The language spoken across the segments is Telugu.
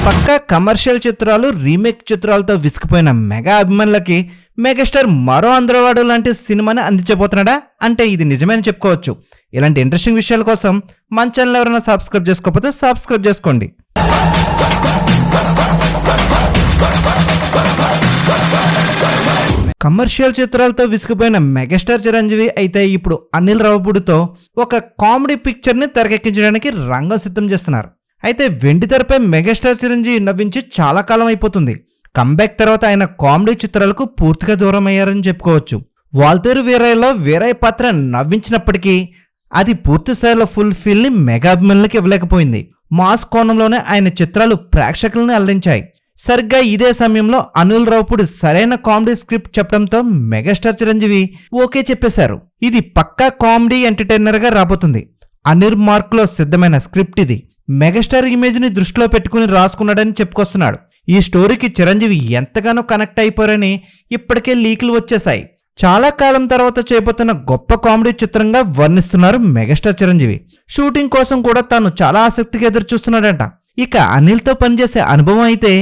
పక్కా కమర్షియల్ చిత్రాలు రీమేక్ చిత్రాలతో విసిగిపోయిన మెగా అభిమానులకి మెగాస్టార్ మరో అందరవాడు లాంటి సినిమాని అందించబోతున్నాడా అంటే ఇది నిజమేని చెప్పుకోవచ్చు. ఇలాంటి ఇంట్రెస్టింగ్ విషయాల కోసం మన ఛానల్ ఎవరైనా సబ్స్క్రైబ్ చేసుకోకపోతే సబ్స్క్రైబ్ చేసుకోండి. కమర్షియల్ చిత్రాలతో విసిగిపోయిన మెగాస్టార్ చిరంజీవి అయితే ఇప్పుడు అనిల్ రావుపూడితో ఒక కామెడీ పిక్చర్ ని తెరకెక్కించడానికి రంగం సిద్ధం చేస్తున్నారు. అయితే వెండితెరపై మెగాస్టార్ చిరంజీవి నవ్వించి చాలా కాలం అయిపోతుంది. కంబ్యాక్ తర్వాత ఆయన కామెడీ చిత్రాలకు పూర్తిగా దూరం అయ్యారని చెప్పుకోవచ్చు. వాల్తేరు వీరయ్యలో వీరయ్య పాత్ర నవ్వించినప్పటికీ అది పూర్తి స్థాయిలో ఫుల్ ఫీల్ ని మెగా అభిమానులకు ఇవ్వలేకపోయింది. మాస్ కోణంలోనే ఆయన చిత్రాలు ప్రేక్షకులను అల్లించాయి. సరిగ్గా ఇదే సమయంలో అనిల్ రావుపూడి సరైన కామెడీ స్క్రిప్ట్ చెప్పడంతో మెగాస్టార్ చిరంజీవి ఓకే చెప్పేశారు. ఇది పక్కా కామెడీ ఎంటర్టైనర్ గా రాబోతుంది. అనిల్ మార్క్ లో సిద్ధమైన స్క్రిప్ట్ ఇది. మెగాస్టార్ ఇమేజ్ ని దృష్టిలో పెట్టుకుని రాసుకున్నాడని చెప్పుకొస్తున్నాడు. ఈ స్టోరీకి చిరంజీవి ఎంతగానో కనెక్ట్ అయిపోయారని ఇప్పటికే లీకులు వచ్చేశాయి. చాలా కాలం తర్వాత చేయబోతున్న గొప్ప కామెడీ చిత్రంగా వర్ణిస్తున్నారు మెగాస్టార్ చిరంజీవి. షూటింగ్ కోసం కూడా తాను చాలా ఆసక్తిగా ఎదురు చూస్తున్నాడంట. ఇక అనిల్తో పనిచేసే అనుభవం అయితే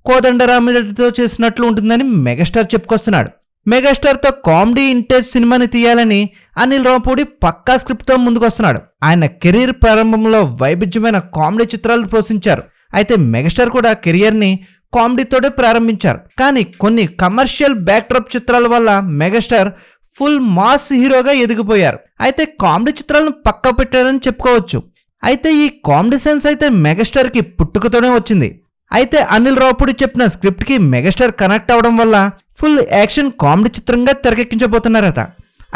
కోదండరామిరెడ్డితో చేసినట్లు ఉంటుందని మెగాస్టార్ చెప్పుకొస్తున్నాడు. మెగాస్టార్తో కామెడీ ఇంటేజ్ సినిమాని తీయాలని అనిల్ రావుపూడి పక్కా స్క్రిప్ట్తో ముందుకొస్తున్నాడు. ఆయన కెరీర్ ప్రారంభంలో వైవిధ్యమైన కామెడీ చిత్రాలు పోషించారు. అయితే మెగాస్టార్ కూడా కెరియర్ని కామెడీతోనే ప్రారంభించారు. కానీ కొన్ని కమర్షియల్ బ్యాక్డ్రాప్ చిత్రాల వల్ల మెగాస్టార్ ఫుల్ మాస్ హీరోగా ఎదిగిపోయారు. అయితే కామెడీ చిత్రాలను పక్కా పెట్టారని చెప్పుకోవచ్చు. అయితే ఈ కామెడీ సెన్స్ అయితే మెగాస్టార్కి పుట్టుకతోనే వచ్చింది. అయితే అనిల్ రావుపూడి చెప్పిన స్క్రిప్ట్కి మెగాస్టార్ కనెక్ట్ అవడం వల్ల ఫుల్ యాక్షన్ కామెడీ చిత్రంగా తెరకెక్కించబోతున్నారట.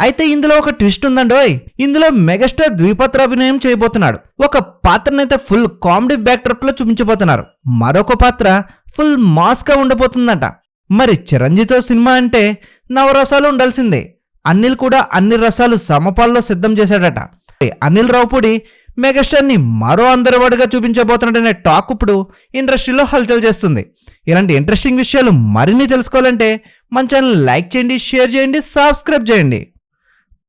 అయితే ఇందులో ఒక ట్విస్ట్ ఉందండోయ్. ఇందులో మెగాస్టార్ ద్విపాత్రాభినయం చేయబోతున్నాడు. ఒక పాత్రనైతే ఫుల్ కామెడీ బ్యాక్డ్రాప్ లో చూపించబోతున్నారు. మరొక పాత్ర ఫుల్ మాస్ గా ఉండబోతుందట. మరి చిరంజీవితో సినిమా అంటే నవరసాలు ఉండాల్సిందే. అనిల్ కూడా అన్ని రసాలు సమపాల్లో సిద్ధం చేశాడట. అనిల్ రావుపూడి మెగాస్టార్ ని మరో అందరివాడుగా చూపించబోతున్నాడనే టాక్ ఇప్పుడు ఇండస్ట్రీలో హల్చల్ చేస్తుంది. ఇలాంటి ఇంట్రెస్టింగ్ విషయాలు మరిన్ని తెలుసుకోవాలంటే మన ఛానల్ లైక్ చేయండి, షేర్ చేయండి, సబ్స్క్రైబ్ చేయండి.